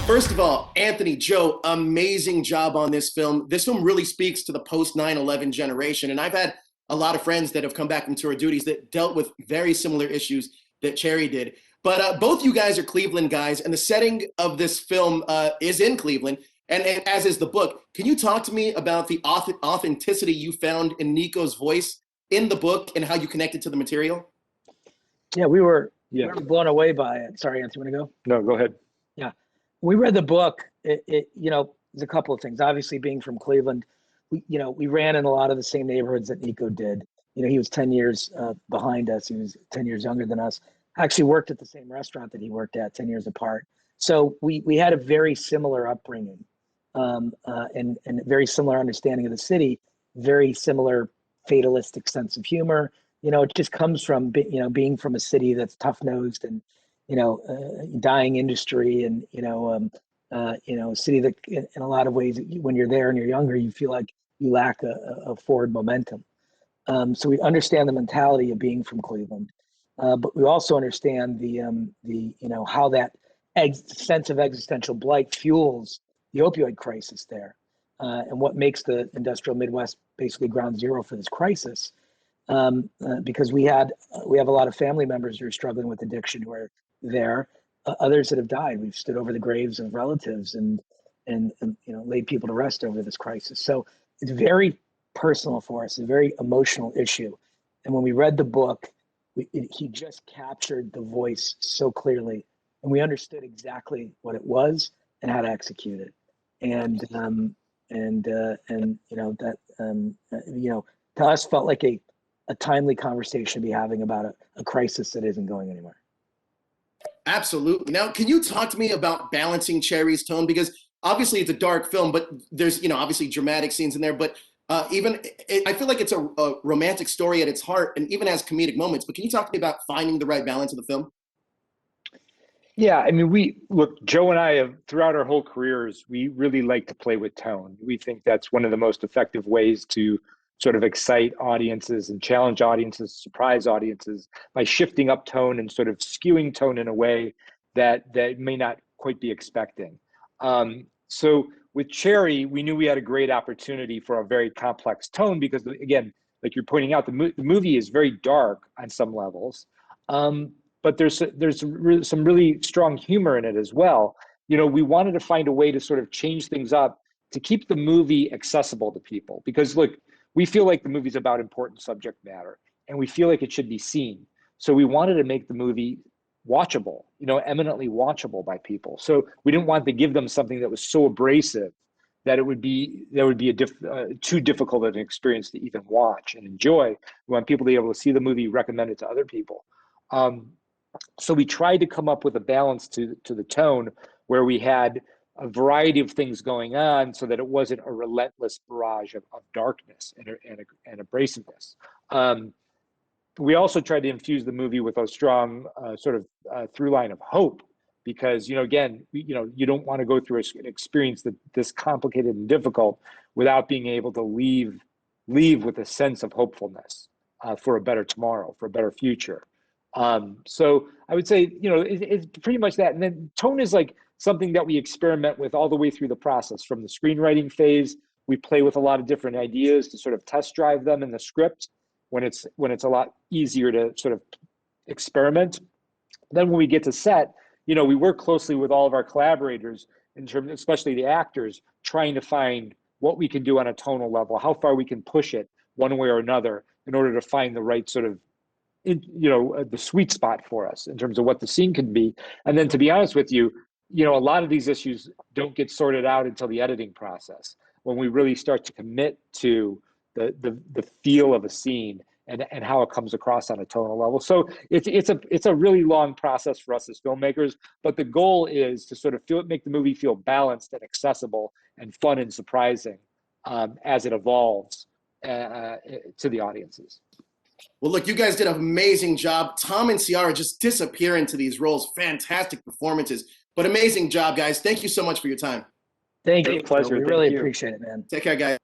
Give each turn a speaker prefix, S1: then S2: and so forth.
S1: First of all, Anthony, Joe, amazing job on this film. This film really speaks to the post 9/11 generation. And I've had a lot of friends that have come back from tour duties that dealt with very similar issues that Cherry did. But both you guys are Cleveland guys, and the setting of this film is in Cleveland, and as is the book. Can you talk to me about the authenticity you found in Nico's voice in the book and how you connected to the material?
S2: Yeah, we were blown away by it. Sorry, Anthony, want to go?
S3: No, go ahead.
S2: Yeah, we read the book. There's a couple of things. Obviously, being from Cleveland, we ran in a lot of the same neighborhoods that Nico did. He was 10 years behind us. He was 10 years younger than us. Actually worked at the same restaurant that he worked at 10 years apart. So we had a very similar upbringing and very similar understanding of the city, very similar fatalistic sense of humor. It just comes from, being from a city that's tough-nosed and, dying industry and, a city that in a lot of ways, when you're there and you're younger, you feel like you lack a forward momentum. So we understand the mentality of being from Cleveland, but we also understand how that sense of existential blight fuels the opioid crisis there, and what makes the industrial Midwest basically ground zero for this crisis. Because we have a lot of family members who are struggling with addiction who are there, others that have died. We've stood over the graves of relatives and laid people to rest over this crisis. So it's very personal for us, a very emotional issue. And when we read the book, he just captured the voice so clearly, and we understood exactly what it was and how to execute it. And to us felt like a timely conversation to be having about a crisis that isn't going anywhere.
S1: Absolutely. Now, can you talk to me about balancing Cherry's tone? Because obviously it's a dark film, but there's, obviously dramatic scenes in there, but I feel like it's a romantic story at its heart and even has comedic moments. But can you talk to me about finding the right balance of the film?
S3: Yeah, I mean, Joe and I have, throughout our whole careers, we really like to play with tone. We think that's one of the most effective ways to sort of excite audiences and challenge audiences, surprise audiences by shifting up tone and sort of skewing tone in a way that may not quite be expecting. So with Cherry, we knew we had a great opportunity for a very complex tone because, again, like you're pointing out, the movie is very dark on some levels, but there's some really strong humor in it as well. We wanted to find a way to sort of change things up to keep the movie accessible to people because, look, we feel like the movie's about important subject matter and we feel like it should be seen. So we wanted to make the movie watchable, eminently watchable by people. So we didn't want to give them something that was so abrasive that it would be too difficult an experience to even watch and enjoy. We want people to be able to see the movie, recommend it to other people. So we tried to come up with a balance to the tone where we had a variety of things going on so that it wasn't a relentless barrage of darkness and abrasiveness. We also tried to infuse the movie with a strong through line of hope because, again, you don't want to go through an experience this complicated and difficult without being able to leave with a sense of hopefulness for a better tomorrow, for a better future. So I would say, it's pretty much that. And then tone is like something that we experiment with all the way through the process. From the screenwriting phase, we play with a lot of different ideas to sort of test drive them in the script when it's a lot easier to sort of experiment. Then when we get to set, we work closely with all of our collaborators in terms, especially the actors, trying to find what we can do on a tonal level, how far we can push it one way or another in order to find the right sort of the sweet spot for us in terms of what the scene can be. And then to be honest with you, a lot of these issues don't get sorted out until the editing process, when we really start to commit to the feel of a scene and how it comes across on a tonal level. So it's a really long process for us as filmmakers, but the goal is to sort of make the movie feel balanced and accessible and fun and surprising as it evolves to the audiences.
S1: Well, look, you guys did an amazing job. Tom and Ciara just disappear into these roles. Fantastic performances, but amazing job, guys. Thank you so much for your time.
S2: Thank you.
S3: Pleasure.
S2: We really appreciate it, man.
S1: Take care, guys.